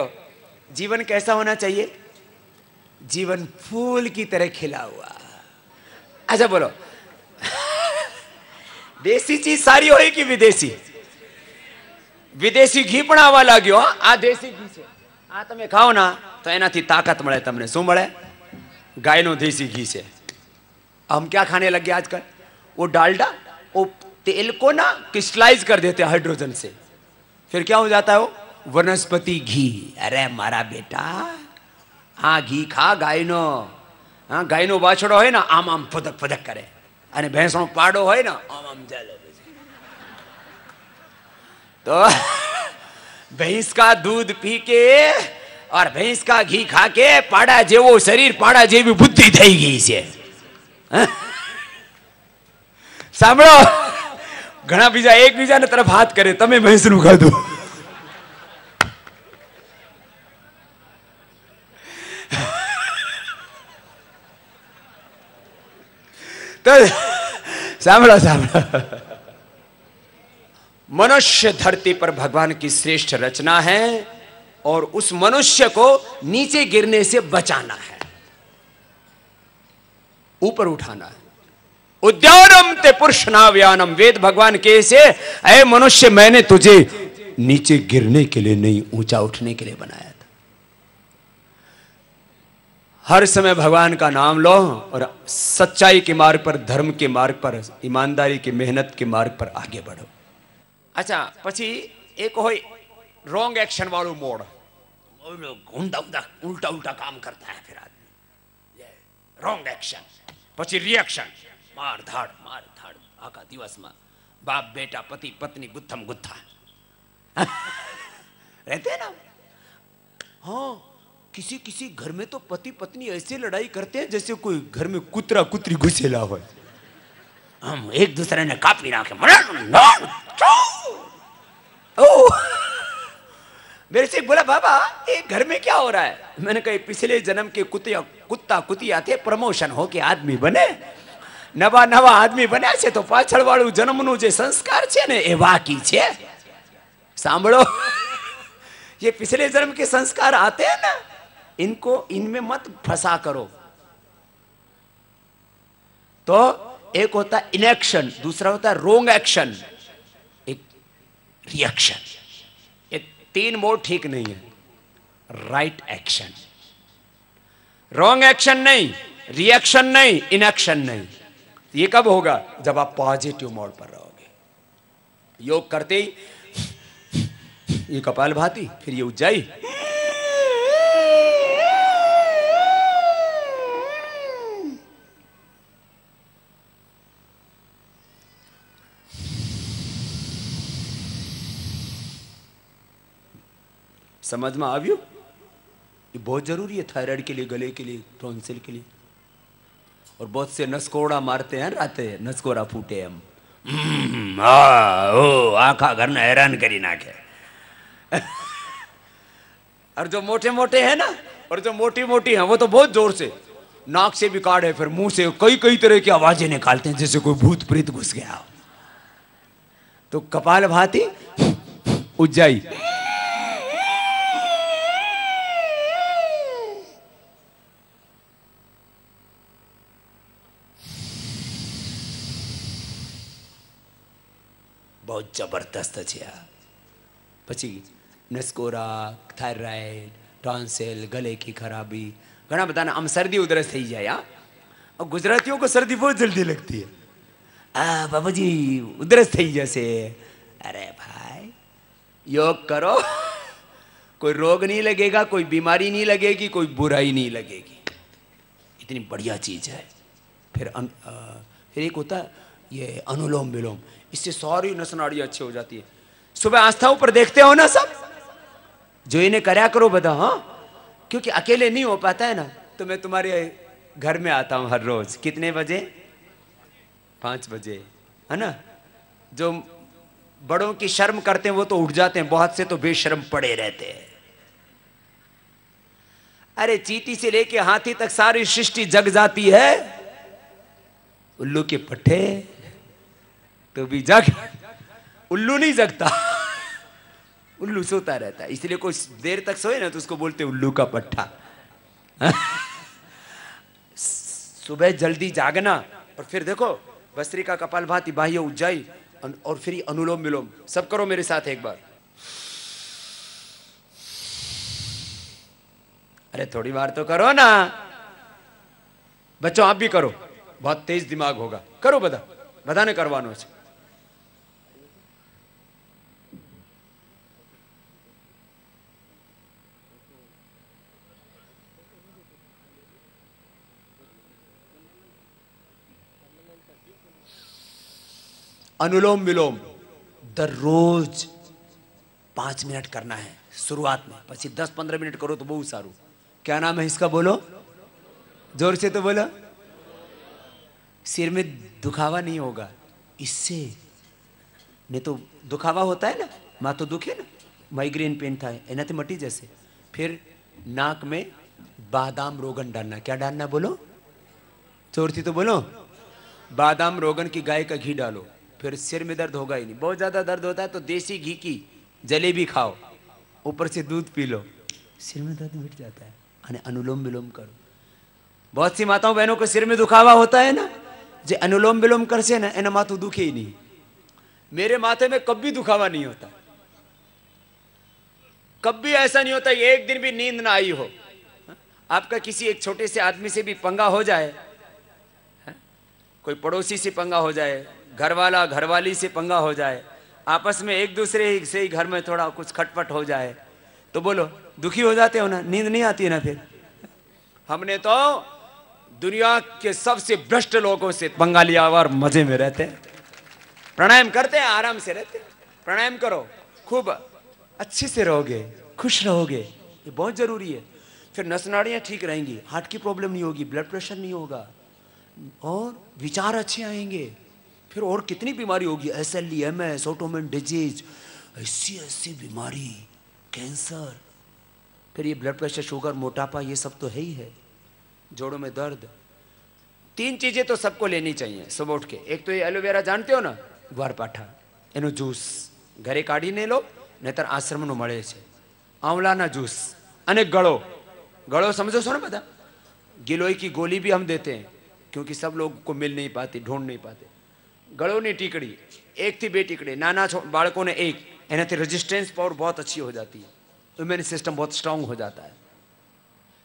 जीवन कैसा होना चाहिए? जीवन फूल की तरह खिला हुआ। अच्छा बोलो, देसी चीज सारी होए कि विदेशी? विदेशी घी पण आवा लाग्यो। आ देसी घी छे, आ तमे खाओ ना तो एनाथी ताकत मिले। तमने शू मिले? गायनो देसी घी से। हम क्या खाने लग गए आजकल? वो डालडा, वो तेल को ना क्रिस्टलाइज कर देते हैं हाइड्रोजन से, फिर क्या हो जाता है वो? वनस्पति घी। अरे मारा बेटा, हाँ घी खा गायनो, हाँ गायनो बाछड़ो है ना आम आम फदक फदक करे, अने भैंसनो पाड़ो है ना आम आम चाले। तो भैंस का दूध पी के और भैंस का घी खा के पाड़ा जेवो शरीर, पाड़ा जेवी बुद्धि થઈ ગઈ છે। સાંભળો, ઘણા બીજા એકબીજાને તરફ હાથ કરે, તમે ભેંસનું ખાધું। तो સાંભળો સાંભળો, मनुष्य धरती पर भगवान की श्रेष्ठ रचना है और उस मनुष्य को नीचे गिरने से बचाना है, ऊपर उठाना है। उद्यानम ते पुरुषनाव्यानम, वेद भगवान के से ऐ मनुष्य मैंने तुझे नीचे गिरने के लिए नहीं, ऊंचा उठने के लिए बनाया था। हर समय भगवान का नाम लो और सच्चाई के मार्ग पर, धर्म के मार्ग पर, ईमानदारी की मेहनत के मार्ग पर आगे बढ़ो। अच्छा, पछी एक होय रॉन्ग एक्शन वालू मोड, उल्टा उल्टा उल्टा काम करता है फिर आदमी, रॉन्ग एक्शन। पछी रिएक्शन, मार धाड़ आखा दिवस में बाप बेटा पति पत्नी गुत्थम गुत्था रहते हैं ना। हाँ, किसी किसी घर में तो पति पत्नी ऐसे लड़ाई करते हैं जैसे कोई घर में कुतरा कुतरी घुसेला हो, हम एक दूसरे ने कापी रखे। मेरे से बोला बाबा ये घर में क्या हो रहा है? मैंने कहा पिछले जन्म के कुत्ता कुतिया थे, प्रमोशन हो के आदमी बने, नवा नवा आदमी बन्या छे तो पाछळ वाळू जन्मनु जे संस्कार छे ने ए बाकी छे। सांभळो, ये पिछले जन्म के संस्कार आते हैं ना, इनको इनमें मत फंसा करो। तो एक होता है इनएक्शन, दूसरा होता है रोंग एक्शन, एक रिएक्शन। ये तीन मोड ठीक नहीं है। राइट एक्शन, रॉन्ग एक्शन नहीं, रिएक्शन नहीं, इनएक्शन नहीं। ये कब होगा? जब आप पॉजिटिव मोड पर रहोगे। योग करते ही ये कपालभाति, फिर ये उज्जाई, समझ में आव्યું? ये बहुत जरूरी है थायराइड के लिए, गले के लिए, टॉन्सिल के लिए। और बहुत से नसकोड़ा मारते हैं राते, नसकोड़ा फूटे हम, आखा घर ने हैरान करी नाखे। और जो मोटे मोटे हैं ना, और जो मोटी मोटी हैं, वो तो बहुत जोर से नाक से भी काढ़े, फिर मुंह से कई कई तरह की आवाजें निकालते हैं जैसे कोई भूत प्रेत घुस गया। तो कपालभाति, उज्जाई, बहुत जबरदस्त है। पची नसकोरा, थायराइड, टॉन्सिल, गले की खराबी, घना बताना आम सर्दी उधरस थी जाए। और गुजरातियों को सर्दी बहुत जल्दी लगती है। बाबा जी उधरस थी जैसे, अरे भाई योग करो, कोई रोग नहीं लगेगा, कोई बीमारी नहीं लगेगी, कोई बुराई नहीं लगेगी। इतनी बढ़िया चीज है। फिर एक होता है ये अनुलोम विलोम, इससे सारी नस नाड़ियां अच्छी हो जाती है। सुबह आस्थाओं पर देखते हो ना सब, जो इन्हें करया करो बता। हाँ, क्योंकि अकेले नहीं हो पाता है ना। तो मैं तुम्हारे घर में आता हूं हर रोज, कितने बजे? 5 बजे, है ना। जो बड़ों की शर्म करते हैं वो तो उठ जाते हैं, बहुत से तो बेशर्म पड़े रहते हैं। अरे चींटी से लेके हाथी तक सारी सृष्टि जग जाती है, उल्लू के पट्टे तो भी जग, उल्लू नहीं जगता, उल्लू सोता रहता है। इसलिए कोई देर तक सोए ना तो उसको बोलते उल्लू का पट्टा। सुबह जल्दी जागना, और फिर देखो भस्त्रिका, कपालभाति, बाह्य उज्जाई, और फिर अनुलोम विलोम। सब करो मेरे साथ एक बार। अरे थोड़ी बार तो करो ना बच्चों, आप भी करो, बहुत तेज दिमाग होगा। करो बधा ने करवानो है। अनुलोम विलोम दररोज 5 मिनट करना है शुरुआत में, પછી 10-15 मिनट करो तो बहुत सारू। क्या नाम है इसका बोलो, जोर से तो बोलो। सिर में दुखावा नहीं होगा इससे, नहीं तो दुखावा होता है ना, माथो दुखे ना, माइग्रेन पेन था एनाથી मटी जैसे। फिर नाक में बादाम रोगन डालना। क्या डालना बोलो, जोर से तो बोलो। बादाम रोगन की गाय का घी डालो, फिर सिर में दर्द होगा ही नहीं। बहुत ज्यादा दर्द होता है तो देसी घी की जलेबी खाओ, ऊपर से दूध पी लो, सिर में दर्द मिट जाता है। અને अनुलोम विलोम करो। बहुत सी माताओं बहनों को सिर में दुखावा होता है ना, जो अनुलोम विलोम करसे ना एना माथું दुखे ही नहीं। मेरे माथे में कभी दुखावा नहीं होता, कभी ऐसा नहीं होता एक दिन भी नींद ना आई हो। आपका किसी एक छोटे से आदमी से भी पंगा हो जाए, कोई पड़ोसी से पंगा हो जाए, घरवाला घरवाली से पंगा हो जाए, आपस में एक दूसरे से ही घर में थोड़ा कुछ खटपट हो जाए, तो बोलो दुखी हो जाते हो ना, नींद नहीं आती है ना। फिर हमने तो दुनिया के सबसे भ्रष्ट लोगों से पंगा लिया और मजे में रहते हैं, प्राणायाम करते हैं, आराम से रहते हैं। प्राणायाम करो, खूब अच्छे से रहोगे, खुश रहोगे, ये बहुत जरूरी है। फिर नस नाड़ियाँ ठीक रहेंगी, हार्ट की प्रॉब्लम नहीं होगी, ब्लड प्रेशर नहीं होगा, और विचार अच्छे आएंगे। फिर और कितनी बीमारी होगी, SLE, MS, ऑटोइम्यून डिजीज, ऐसी ऐसी बीमारी, कैंसर, फिर ये ब्लड प्रेशर, शुगर, मोटापा, ये सब तो है ही है। जोड़ों में दर्द। 3 चीजें तो सबको लेनी चाहिए सुबह उठ के। एक तो ये एलोवेरा जानते हो ना, ग्वारपाठा, एनो जूस घरे काढ़ीने लो, नहींतर आश्रमનો મળે છે। आंवलाना जूस અને गळो, गळो समझो છો ना બધા। गिलोय की गोली भी हम देते हैं क्योंकि सब लोग को मिल नहीं पाती, ढूंढ नहीं पाते। गळोनी टीकड़ी 1 થી 2 ટીકડી, नाना बाળકો ने 1, एनाથી रेजिस्टेंस पावर बहुत अच्छी हो जाती है, इम्यून सिस्टम बहुत स्ट्रांग हो जाता है।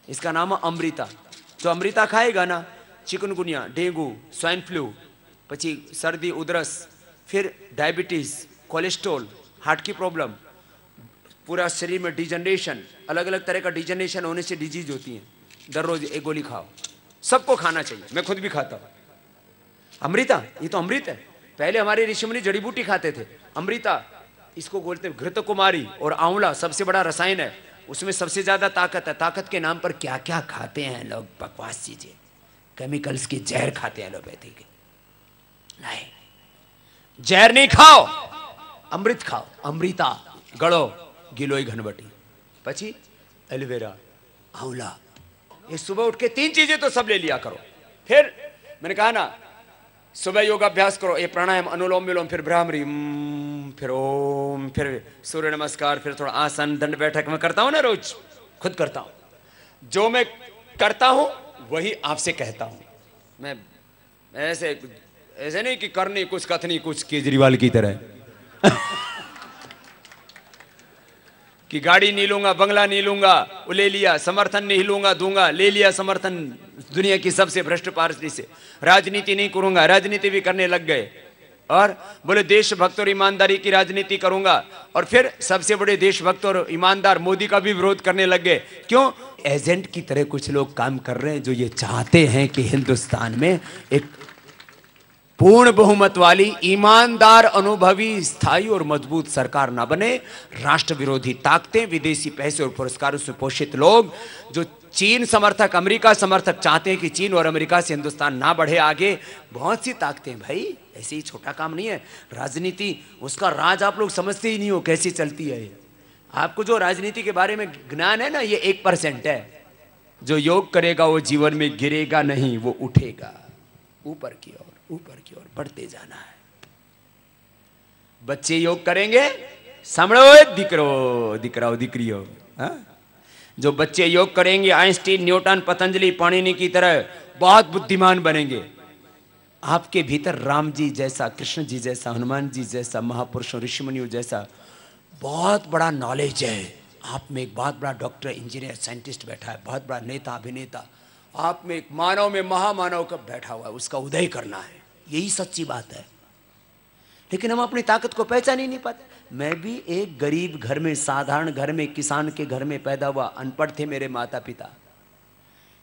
इसका नाम है अमृता। जो अमृता खाएगा ना, चिकनगुनिया, डेंगू, स्वाइन फ्लू, पची सर्दी, उधरस, फिर डायबिटीज, कोलेस्ट्रॉल, हार्ट की प्रॉब्लम, पूरा शरीर में डिजनरेशन, अलग अलग तरह का डिजनरेशन होने से डिजीज होती है। दररोज 1 गोली खाओ, सबको खाना चाहिए, मैं खुद भी खाता हूँ। अमृता, ये तो अमृत है। पहले हमारे ऋषि मुनि जड़ी बूटी खाते थे। अमृता इसको बोलते हैं घृत कुमारी। और आंवला सबसे बड़ा रसायन है, उसमें सबसे ज्यादा ताकत है। ताकत के नाम पर क्या क्या खाते हैं लोग, बकवास चीजें, केमिकल्स की जहर खाते हैं एलोपैथी के। नहीं, जहर नहीं खाओ, अमृत खाओ। अमृता, गड़ो, गिलोय घनवटी, पची एलोवेरा, आंवला, ये सुबह उठ के 3 चीजें तो सब ले लिया करो। फिर मैंने कहा ना, सुबह योगाभ्यास करो, ये प्राणायाम, अनुलोम विलोम, फिर भ्रामरी, फिर ओम, फिर सूर्य नमस्कार, फिर थोड़ा आसन, दंड बैठक में करता हूं ना, रोज खुद करता हूं। जो मैं करता हूं वही आपसे कहता हूं। मैं ऐसे ऐसे नहीं कि करनी कुछ कथनी कुछ केजरीवाल की तरह कि गाड़ी नहीं लूंगा, बंगला नहीं लूंगा, वो ले लिया, समर्थन नहीं लूंगा दूंगा, ले लिया समर्थन दुनिया की सबसे भ्रष्ट पार्टी से। राजनीति नहीं करूंगा, राजनीति भी करने लग गए। और बोले देशभक्त और ईमानदारी की राजनीति करूंगा, और फिर सबसे बड़े देशभक्त और ईमानदार मोदी का भी विरोध करने लग गए। क्यों? एजेंट की तरह कुछ लोग काम कर रहे हैं जो ये चाहते हैं कि हिंदुस्तान में एक पूर्ण बहुमत वाली, ईमानदार, अनुभवी, स्थायी और मजबूत सरकार ना बने। राष्ट्र विरोधी ताकतें, विदेशी पैसे और पुरस्कारों से पोषित लोग, जो चीन समर्थक, अमेरिका समर्थक चाहते हैं कि चीन और अमेरिका से हिंदुस्तान ना बढ़े आगे। बहुत सी ताकतें भाई, ऐसे ही छोटा काम नहीं है राजनीति। उसका राज आप लोग समझते ही नहीं हो कैसे चलती है। आपको जो राजनीति के बारे में ज्ञान है ना, ये 1% है। जो योग करेगा वो जीवन में गिरेगा नहीं, वो उठेगा ऊपर की ओर, ऊपर की ओर बढ़ते जाना है। बच्चे योग करेंगे, सामड़ो दिकरो, दिकराओ, दिकरियो। जो बच्चे योग करेंगे, आइंस्टीन, न्यूटन, पतंजलि, पाणिनि की तरह बहुत बुद्धिमान बनेंगे। आपके भीतर राम जी जैसा, कृष्ण जी जैसा, हनुमान जी जैसा, महापुरुषों, ऋषिमुनियों जैसा बहुत बड़ा नॉलेज है। आप में एक बहुत बड़ा डॉक्टर, इंजीनियर, साइंटिस्ट बैठा है, बहुत बड़ा नेता, अभिनेता। आप में एक मानव में महामानव कब बैठा हुआ है, उसका उदय करना है। यही सच्ची बात है। लेकिन हम अपनी ताकत को पहचान ही नहीं पाते। मैं भी एक गरीब घर में, साधारण घर में, किसान के घर में पैदा हुआ। अनपढ़ थे मेरे माता पिता।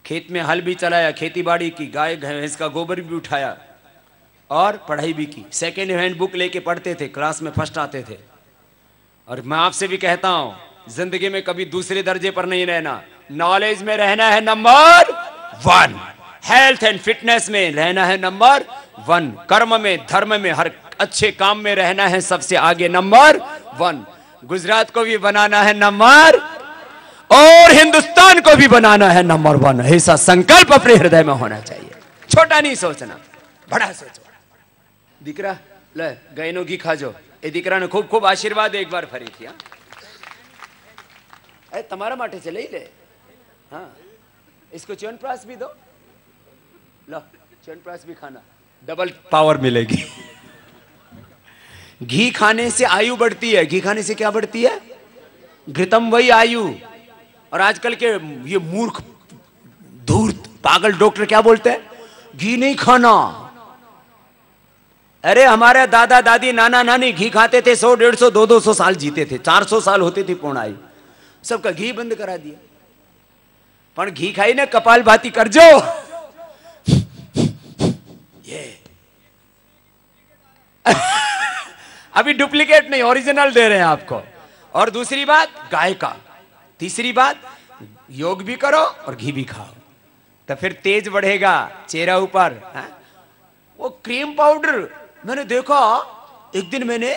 खेत में हल भी चलाया, खेती बाड़ी की, गाय भैंस का गोबर भी उठाया, और पढ़ाई भी की, सेकेंड हैंड बुक लेके पढ़ते थे, क्लास में फर्स्ट आते थे। और मैं आपसे भी कहता हूं जिंदगी में कभी दूसरे दर्जे पर नहीं रहना, नॉलेज में रहना है नंबर 1, हेल्थ एंड फिटनेस में रहना है नंबर 1, कर्म में धर्म में हर अच्छे काम में रहना है सबसे आगे नंबर 1, गुजरात को भी बनाना है नंबर, और हिंदुस्तान को भी बनाना है नंबर 1। ऐसा संकल्प अपने हृदय में होना चाहिए, छोटा नहीं सोचना, बड़ा सोचो। दीकरा ले गायनो घी खाजो, ए दीकरा ने खूब खूब आशीर्वाद एक बार फरीથી હા એ તમારા માટે છે, લઈ લે। हाँ इसको च्यवनप्राश भी दो, लो च्यवनप्राश भी खाना, डबल पावर मिलेगी। घी खाने से आयु बढ़ती है, घी खाने से क्या बढ़ती है? घृतम वही आयु। और आजकल के ये मूर्ख धूर्त पागल डॉक्टर क्या बोलते हैं? घी नहीं खाना। अरे हमारे दादा दादी नाना नानी घी खाते थे, 100 150 200 साल जीते थे, 400 साल होती थी पूर्ण आयु। सबका घी बंद करा दिया। पण घी खाई ने कपाल भाती कर जो ये अभी डुप्लीकेट नहीं, ओरिजिनल दे रहे हैं आपको। और दूसरी बात गाय का, तीसरी बात योग भी करो और घी भी खाओ, तो फिर तेज बढ़ेगा चेहरा ऊपर। वो क्रीम पाउडर मैंने देखा, एक दिन मैंने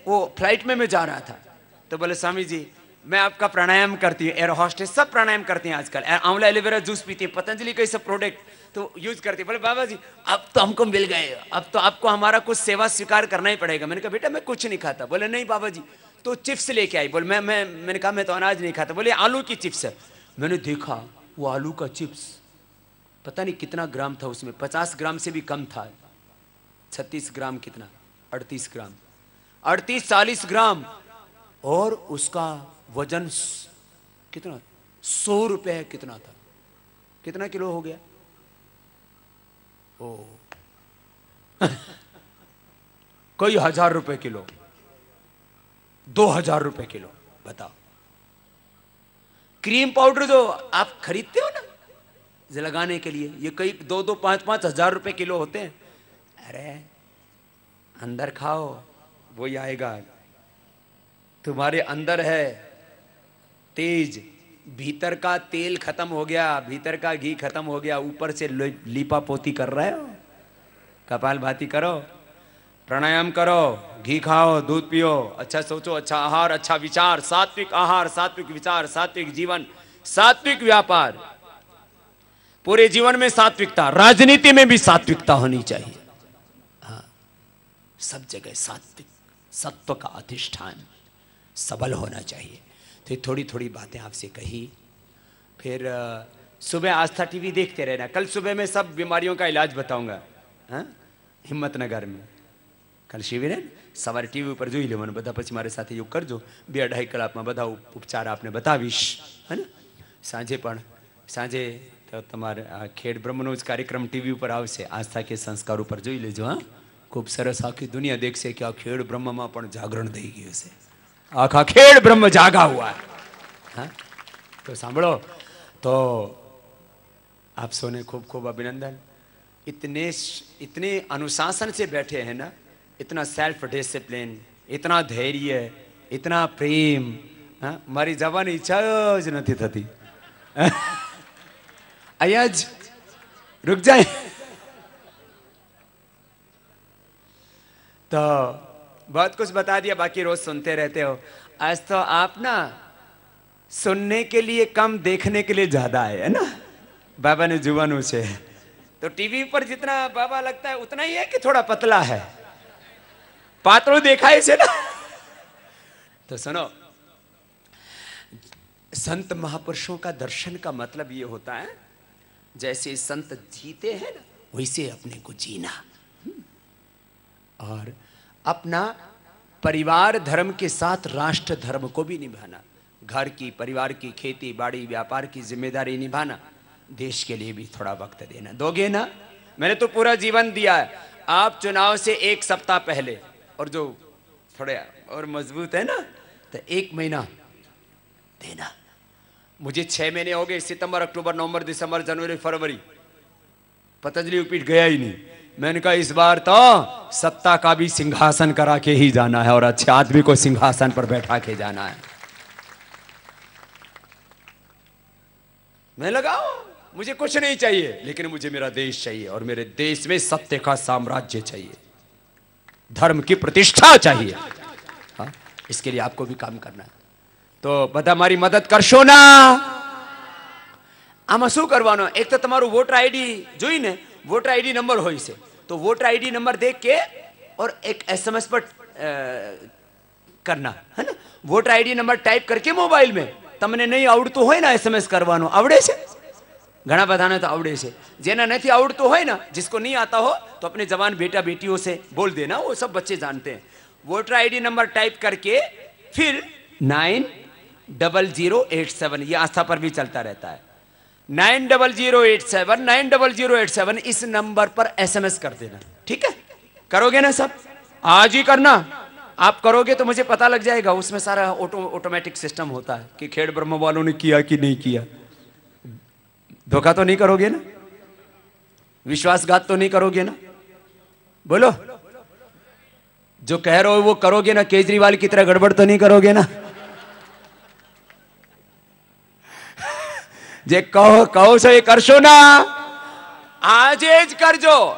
वो फ्लाइट में मैं जा रहा था, तो बोले स्वामी जी मैं आपका प्राणायाम करती हूँ, एयर होस्टेस सब प्राणायाम करती हैं आजकल, आंवला एलोवेरा जूस पीती है, पतंजलि का सब प्रोडक्ट तो यूज करती है। बोले बाबा जी अब तो हमको मिल गए, अब तो आपको हमारा कुछ सेवा स्वीकार करना ही पड़ेगा। मैंने कहा बेटा मैं कुछ नहीं खाता। बोले नहीं बाबा जी, तो चिप्स लेके आई। बोले मैंने कहा मैं तो अनाज नहीं खाता। बोले आलू की चिप्स है। मैंने देखा वो आलू का चिप्स पता नहीं कितना ग्राम था उसमें, 50 ग्राम से भी कम था, 36 ग्राम कितना, 38 ग्राम, 38-40 ग्राम, और उसका वजन कितना, 100 रुपए कितना था, कितना किलो हो गया? ओ कोई 1000 रुपए किलो, 2000 रुपए किलो। बताओ क्रीम पाउडर जो आप खरीदते हो ना लगाने के लिए, ये कई 2-2, 5-5 हजार रुपए किलो होते हैं। अरे अंदर खाओ वही आएगा। तुम्हारे अंदर है तेज, भीतर का तेल खत्म हो गया, भीतर का घी खत्म हो गया, ऊपर से लीपा पोती कर रहे हो। कपाल भाती करो, प्राणायाम करो, घी खाओ, दूध पियो, अच्छा सोचो, अच्छा आहार, अच्छा विचार, सात्विक आहार, सात्विक विचार, सात्विक जीवन, सात्विक व्यापार, पूरे जीवन में सात्विकता, राजनीति में भी सात्विकता होनी चाहिए। हाँ सब जगह सात्विक, सत्व का अधिष्ठान सबल होना चाहिए। तो थोड़ी थोड़ी बातें आपसे कही। फिर सुबह आस्था टीवी देखते रहना। कल सुबह में सब बीमारियों का इलाज बताऊंगा। हाँ हिम्मतनगर में कल शिविर है, सवारे टीवी पर જોઈ લેવાનું બધા, પછી મારી સાથે યોગ કરજો, 2-2.5 કલાકમાં બધા ઉપચાર આપને બતાવીશ, है ना। સાંજે તો તમારે આ ખેડ બ્રહ્મનો જ કાર્યક્રમ ટીવી ઉપર આવશે, આસ્થા કે સંસ્કાર ઉપર જોઈ લેજો। હા ખૂબ સરસ, આખી દુનિયા દેખશે કે આ ખેડ બ્રહ્મમાં પણ જાગરણ થઈ ગયું છે, આખા ખેડ બ્રહ્મ જાગા हुआ है। हाँ तो સાંભળો, तो आप सोने खूब खूब अभिनंदन। इतने अनुशासन से बैठे हैं ना, इतना सेल्फ डिसिप्लिन, इतना धैर्य, इतना प्रेम। हाँ मारी जवानी इच्छा ज नहीं थती, अय्या ज रुक जाए। तो बहुत कुछ बता दिया, बाकी रोज सुनते रहते हो। आज तो आप ना सुनने के लिए कम, देखने के लिए ज्यादा है ना। बाबा ने जुबानों से, तो टीवी पर जितना बाबा लगता है उतना ही है कि थोड़ा पतला है, पातलो देखा है इसे ना। तो सुनो, संत महापुरुषों का दर्शन का मतलब ये होता है, जैसे संत जीते हैं ना वैसे अपने को जीना, और अपना परिवार धर्म के साथ राष्ट्र धर्म को भी निभाना, घर की, परिवार की, खेती बाड़ी व्यापार की जिम्मेदारी निभाना, देश के लिए भी थोड़ा वक्त देना। दोगे ना? मैंने तो पूरा जीवन दिया है। आप चुनाव से 1 सप्ताह पहले, और जो थोड़े और मजबूत है ना, तो 1 महीना देना। मुझे 6 महीने हो गए, सितंबर, अक्टूबर, नवंबर, दिसंबर, जनवरी, फरवरी, पतंजलि पीठ गया ही नहीं। मैंने कहा इस बार तो सत्ता का भी सिंहासन करा के ही जाना है और अच्छे आदमी को सिंहासन पर बैठा के जाना है। मैं लगाओ, मुझे कुछ नहीं चाहिए, लेकिन मुझे मेरा देश चाहिए और मेरे देश में सत्य का साम्राज्य चाहिए, धर्म की प्रतिष्ठा चाहिए। हाँ, इसके लिए आपको भी काम करना है। તો બધા મારી મદદ કરશો ના? આમાં શું કરવાનું? એક તો તમારું વોટર આઈડી જોઈને વોટર આઈડી નંબર હોય છે, તો વોટર આઈડી નંબર દેખ के और एक एसएमएस पर करना है ना। वोटर आईडी नंबर टाइप करके मोबाइल में તમને નહીં આવડતું હોય ને એસએમએસ કરવાનું, આવડે છે ઘણા બધાને તો આવડે છે। જેના નથી આવડતું હોય ना, जिसको नहीं आता हो तो अपने जवान बेटा बेटियों से बोल देना, वो सब बच्चे जानते हैं। वोटर आईडी नंबर टाइप करके फिर 90087, ये आस्था पर भी चलता रहता है। 90087 90087 इस नंबर पर एसएमएस कर देना, ठीक है? करोगे ना सब? आज ही करना। आप करोगे तो मुझे पता लग जाएगा, उसमें सारा ऑटोमेटिक सिस्टम होता है कि खेड़ ब्रह्म वालों ने किया कि नहीं किया। धोखा तो नहीं करोगे ना? विश्वासघात तो नहीं करोगे ना? बोलो, जो कह रहे हो वो करोगे ना? केजरीवाल की तरह गड़बड़ तो नहीं करोगे ना? जे कहो कहो છો એ કરશો ના? આજે જ કરજો।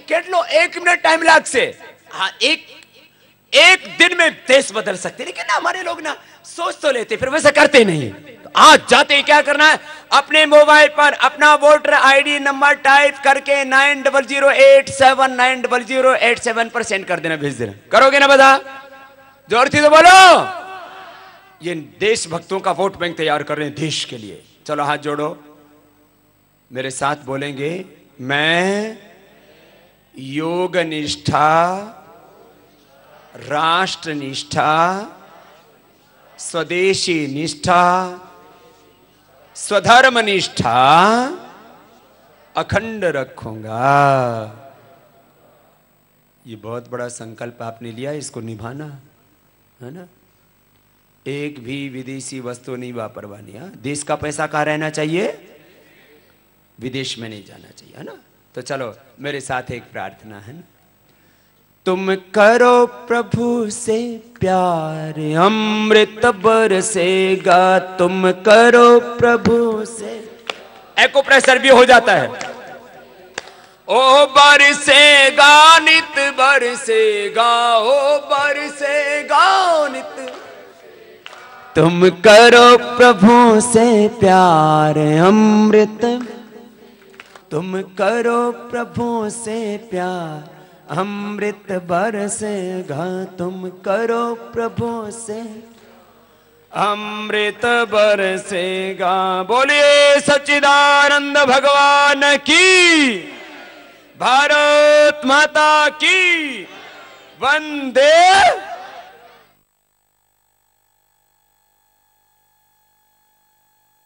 કેટલો 1 મિનિટ टाइम लागશે। हाँ, एक दिन में देश बदल सकते, लेकिन ना हमारे लोग ना सोच तो लेते फिर वैसा करते नहीं। तो आज जाते ही क्या करना है? अपने मोबाइल पर अपना वोटर आईडी नंबर टाइप करके 90087 90087 पर सेंड कर देना, भेज देना। करोगे ना बता? जोर से तो बोलो। ये देशभक्तों का वोट बैंक तैयार कर रहे हैं देश के लिए। चलो हाथ जोड़ो, मेरे साथ बोलेंगे, मैं योग निष्ठा, राष्ट्र निष्ठा, स्वदेशी निष्ठा, स्वधर्म निष्ठा अखंड रखूंगा। ये बहुत बड़ा संकल्प आपने लिया, इसको निभाना है ना। एक भी विदेशी वस्तु नहीं वापरवानी। देश का पैसा कहाँ रहना चाहिए? विदेश में नहीं जाना चाहिए, है ना। तो चलो मेरे साथ एक प्रार्थना है ना। तुम करो प्रभु से प्यार, अमृत बरसेगा। तुम करो प्रभु से, एको प्रेशर भी हो जाता है। ओ बरसेगा नित बरसेगा, ओ बरसेगा नित। तुम करो प्रभु से प्यार, अमृत। तुम करो प्रभु से प्यार, अमृत बरसेगा। तुम करो प्रभु से अमृत बरसेगा। बोलिए सच्चिदानंद भगवान की, भारत माता की, वंदे